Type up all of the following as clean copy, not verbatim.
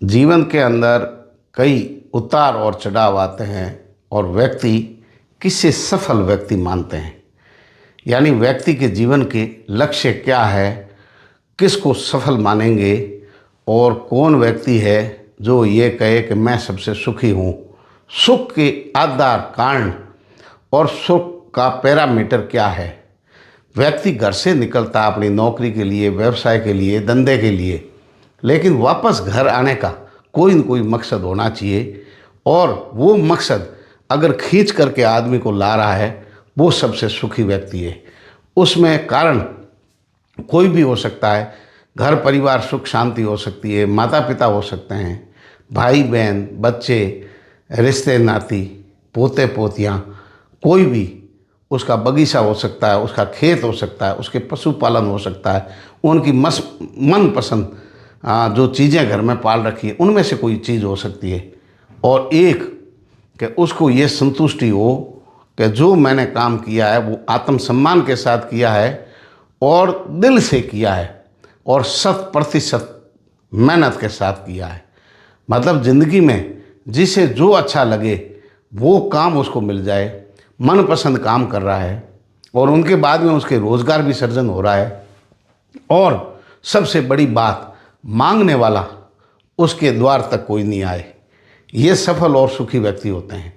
जीवन के अंदर कई उतार और चढ़ाव आते हैं और व्यक्ति किसे सफल व्यक्ति मानते हैं। यानी व्यक्ति के जीवन के लक्ष्य क्या है, किसको सफल मानेंगे और कौन व्यक्ति है जो ये कहे कि मैं सबसे सुखी हूँ। सुख के आधार कारण और सुख का पैरामीटर क्या है। व्यक्ति घर से निकलता अपनी नौकरी के लिए, व्यवसाय के लिए, धंधे के लिए, लेकिन वापस घर आने का कोई न कोई मकसद होना चाहिए और वो मकसद अगर खींच करके आदमी को ला रहा है वो सबसे सुखी व्यक्ति है। उसमें कारण कोई भी हो सकता है। घर परिवार सुख शांति हो सकती है, माता पिता हो सकते हैं, भाई बहन, बच्चे, रिश्ते नाती, पोते पोतियाँ, कोई भी, उसका बगीचा हो सकता है, उसका खेत हो सकता है, उसके पशुपालन हो सकता है, उनकी मनपसंद जो चीज़ें घर में पाल रखी है उनमें से कोई चीज़ हो सकती है। और एक कि उसको ये संतुष्टि हो कि जो मैंने काम किया है वो आत्मसम्मान के साथ किया है और दिल से किया है और 100% मेहनत के साथ किया है। मतलब ज़िंदगी में जिसे जो अच्छा लगे वो काम उसको मिल जाए, मनपसंद काम कर रहा है और उनके बाद में उसके रोज़गार भी सृजन हो रहा है। और सबसे बड़ी बात, मांगने वाला उसके द्वार तक कोई नहीं आए। ये सफल और सुखी व्यक्ति होते हैं।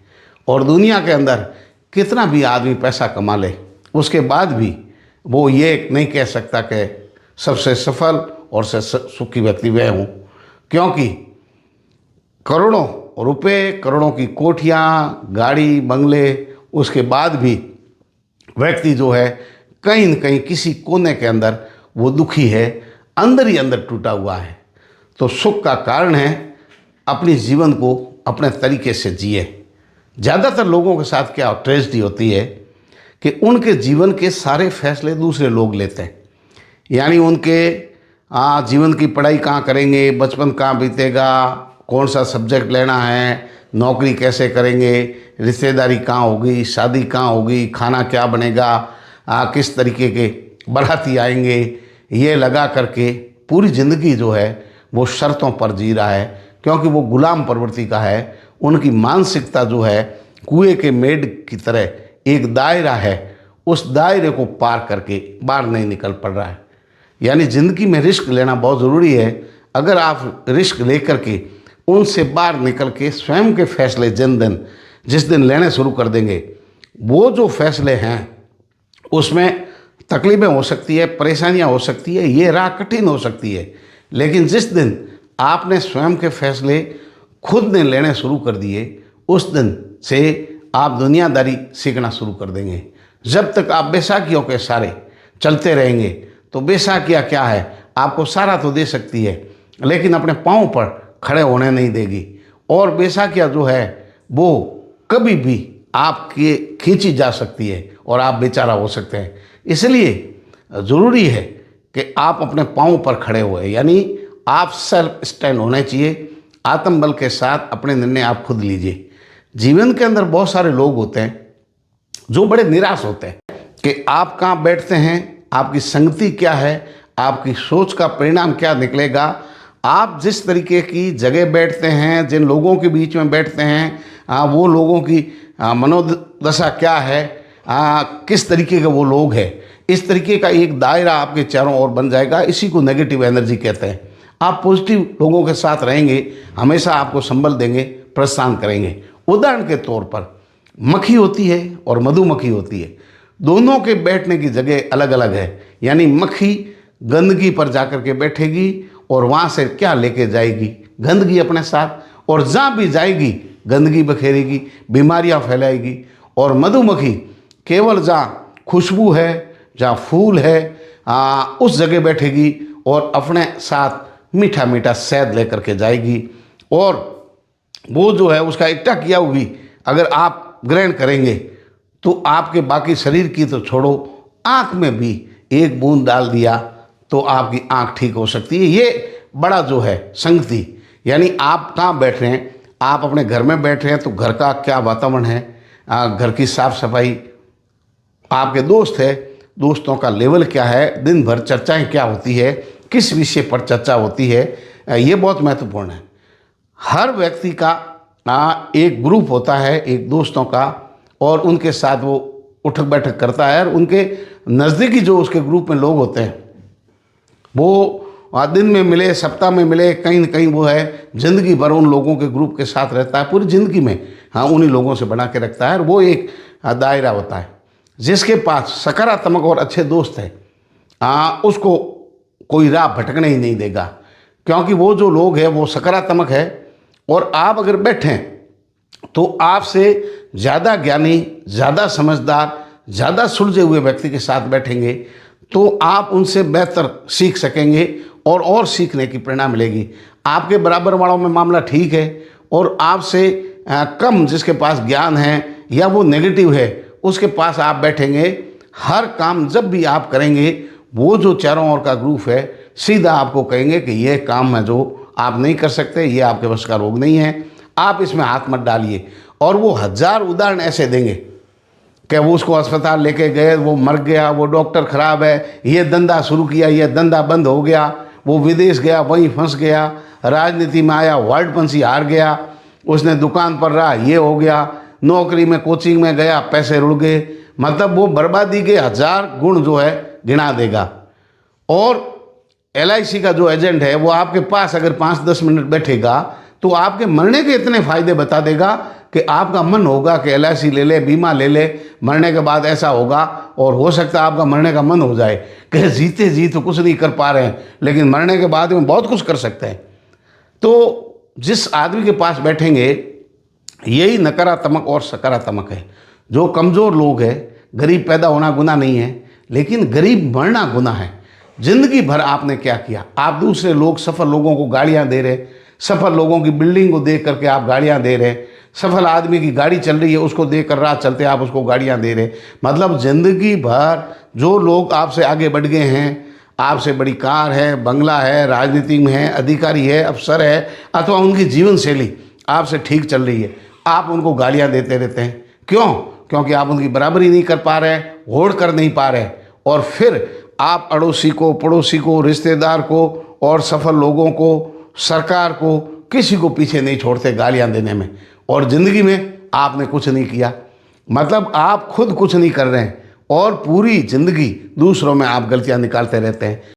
और दुनिया के अंदर कितना भी आदमी पैसा कमा ले उसके बाद भी वो ये नहीं कह सकता कि सबसे सफल और सबसे सुखी व्यक्ति वह हूँ, क्योंकि करोड़ों रुपए, करोड़ों की कोठियाँ, गाड़ी, बंगले, उसके बाद भी व्यक्ति जो है कहीं न कहीं किसी कोने के अंदर वो दुखी है, अंदर ही अंदर टूटा हुआ है। तो सुख का कारण है अपने जीवन को अपने तरीके से जिए। ज़्यादातर लोगों के साथ क्या ट्रेजेडी होती है कि उनके जीवन के सारे फैसले दूसरे लोग लेते हैं। यानी उनके जीवन की पढ़ाई कहाँ करेंगे, बचपन कहाँ बीतेगा, कौन सा सब्जेक्ट लेना है, नौकरी कैसे करेंगे, रिश्तेदारी कहाँ होगी, शादी कहाँ होगी, खाना क्या बनेगा, किस तरीके के बाराती आएंगे, ये लगा करके पूरी ज़िंदगी जो है वो शर्तों पर जी रहा है, क्योंकि वो गुलाम प्रवृत्ति का है। उनकी मानसिकता जो है कुएं के मेढ़ की तरह एक दायरा है, उस दायरे को पार करके बाहर नहीं निकल पड़ रहा है। यानी ज़िंदगी में रिस्क लेना बहुत ज़रूरी है। अगर आप रिस्क लेकर के उनसे बाहर निकल के स्वयं के फैसले जिस दिन लेने शुरू कर देंगे, वो जो फैसले हैं उसमें तकलीफ़ें हो सकती है, परेशानियां हो सकती है, ये राह कठिन हो सकती है, लेकिन जिस दिन आपने स्वयं के फैसले खुद ने लेने शुरू कर दिए उस दिन से आप दुनियादारी सीखना शुरू कर देंगे। जब तक आप बेसाखियों के सारे चलते रहेंगे तो बेसाखियाँ क्या है, आपको सारा तो दे सकती है लेकिन अपने पाँव पर खड़े होने नहीं देगी। और बेसाखियाँ जो है वो कभी भी आपके खींची जा सकती है और आप बेचारा हो सकते हैं। इसलिए ज़रूरी है कि आप अपने पाँव पर खड़े हुए, यानी आप सेल्फ स्टैंड होने चाहिए। आत्मबल के साथ अपने निर्णय आप खुद लीजिए। जीवन के अंदर बहुत सारे लोग होते हैं जो बड़े निराश होते हैं कि आप कहाँ बैठते हैं, आपकी संगति क्या है, आपकी सोच का परिणाम क्या निकलेगा। आप जिस तरीके की जगह बैठते हैं, जिन लोगों के बीच में बैठते हैं, वो लोगों की मनोदशा क्या है, किस तरीके के वो लोग हैं, इस तरीके का एक दायरा आपके चारों ओर बन जाएगा। इसी को नेगेटिव एनर्जी कहते हैं। आप पॉजिटिव लोगों के साथ रहेंगे, हमेशा आपको संबल देंगे, प्रोत्साहन करेंगे। उदाहरण के तौर पर मक्खी होती है और मधुमक्खी होती है, दोनों के बैठने की जगह अलग अलग है। यानी मक्खी गंदगी पर जाकर के बैठेगी और वहाँ से क्या लेके जाएगी, गंदगी अपने साथ, और जहाँ भी जाएगी गंदगी बखेरेगी, बीमारियाँ फैलाएगी। और मधुमक्खी केवल जहाँ खुशबू है, जहाँ फूल है, उस जगह बैठेगी और अपने साथ मीठा मीठा शहद लेकर के जाएगी। और वो जो है उसका इकट्ठा किया हुई अगर आप ग्रहण करेंगे तो आपके बाकी शरीर की तो छोड़ो, आँख में भी एक बूंद डाल दिया तो आपकी आँख ठीक हो सकती है। ये बड़ा जो है संगति, यानी आप कहाँ बैठ रहे हैं, आप अपने घर में बैठ रहे हैं तो घर का क्या वातावरण है, घर की साफ सफाई, आपके दोस्त है, दोस्तों का लेवल क्या है, दिन भर चर्चाएं क्या होती है, किस विषय पर चर्चा होती है, ये बहुत महत्वपूर्ण है। हर व्यक्ति का एक ग्रुप होता है, एक दोस्तों का, और उनके साथ वो उठक बैठक करता है, और उनके नज़दीकी जो उसके ग्रुप में लोग होते हैं वो दिन में मिले, सप्ताह में मिले, कहीं न कहीं वो है ज़िंदगी भर उन लोगों के ग्रुप के साथ रहता है, पूरी ज़िंदगी में हाँ उन्हीं लोगों से बना के रखता है। और वो एक दायरा होता है। जिसके पास सकारात्मक और अच्छे दोस्त हैं उसको कोई राह भटकने ही नहीं देगा, क्योंकि वो जो लोग हैं वो सकारात्मक है। और आप अगर बैठें तो आपसे ज़्यादा ज्ञानी, ज़्यादा समझदार, ज़्यादा सुलझे हुए व्यक्ति के साथ बैठेंगे तो आप उनसे बेहतर सीख सकेंगे और सीखने की प्रेरणा मिलेगी। आपके बराबर वालों में मामला ठीक है, और आपसे कम जिसके पास ज्ञान है या वो नेगेटिव है उसके पास आप बैठेंगे, हर काम जब भी आप करेंगे वो जो चारों ओर का ग्रुप है सीधा आपको कहेंगे कि ये काम है जो आप नहीं कर सकते, ये आपके बस का रोग नहीं है, आप इसमें हाथ मत डालिए। और वो 1000 उदाहरण ऐसे देंगे कि वो उसको अस्पताल लेके गए, वो मर गया, वो डॉक्टर ख़राब है, ये धंधा शुरू किया, ये धंधा बंद हो गया, वो विदेश गया वहीं फंस गया, राजनीति में आया वर्ल्डपंसी हार गया, उसने दुकान पर रहा ये हो गया, नौकरी में कोचिंग में गया पैसे रुड़ गए। मतलब वो बर्बादी के 1000 गुण जो है गिना देगा। और LIC का जो एजेंट है वो आपके पास अगर 5-10 मिनट बैठेगा तो आपके मरने के इतने फ़ायदे बता देगा कि आपका मन होगा कि LIC ले ले, बीमा ले ले, मरने के बाद ऐसा होगा। और हो सकता है आपका मरने का मन हो जाए कि जीते जी तो कुछ नहीं कर पा रहे हैं, लेकिन मरने के बाद में बहुत कुछ कर सकते हैं। तो जिस आदमी के पास बैठेंगे यही नकारात्मक और सकारात्मक है। जो कमज़ोर लोग हैं, गरीब पैदा होना गुनाह नहीं है, लेकिन गरीब मरना गुनाह है। ज़िंदगी भर आपने क्या किया? आप दूसरे लोग सफल लोगों को गालियां दे रहे, सफल लोगों की बिल्डिंग को देख करके आप गालियां दे रहे, सफल आदमी की गाड़ी चल रही है उसको देख कर राह चलते आप उसको गालियां दे रहे। मतलब ज़िंदगी भर जो लोग आपसे आगे बढ़ गए हैं, आपसे बड़ी कार है, बंगला है, राजनीति में है, अधिकारी है, अफसर है, अथवा उनकी जीवन शैली आपसे ठीक चल रही है, आप उनको गालियां देते रहते हैं। क्यों? क्योंकि आप उनकी बराबरी नहीं कर पा रहे, होड़ कर नहीं पा रहे। और फिर आप अड़ोसी को, पड़ोसी को, रिश्तेदार को और सफल लोगों को, सरकार को, किसी को पीछे नहीं छोड़ते गालियां देने में। और ज़िंदगी में आपने कुछ नहीं किया, मतलब आप खुद कुछ नहीं कर रहे हैं और पूरी ज़िंदगी दूसरों में आप गलतियां निकालते रहते हैं।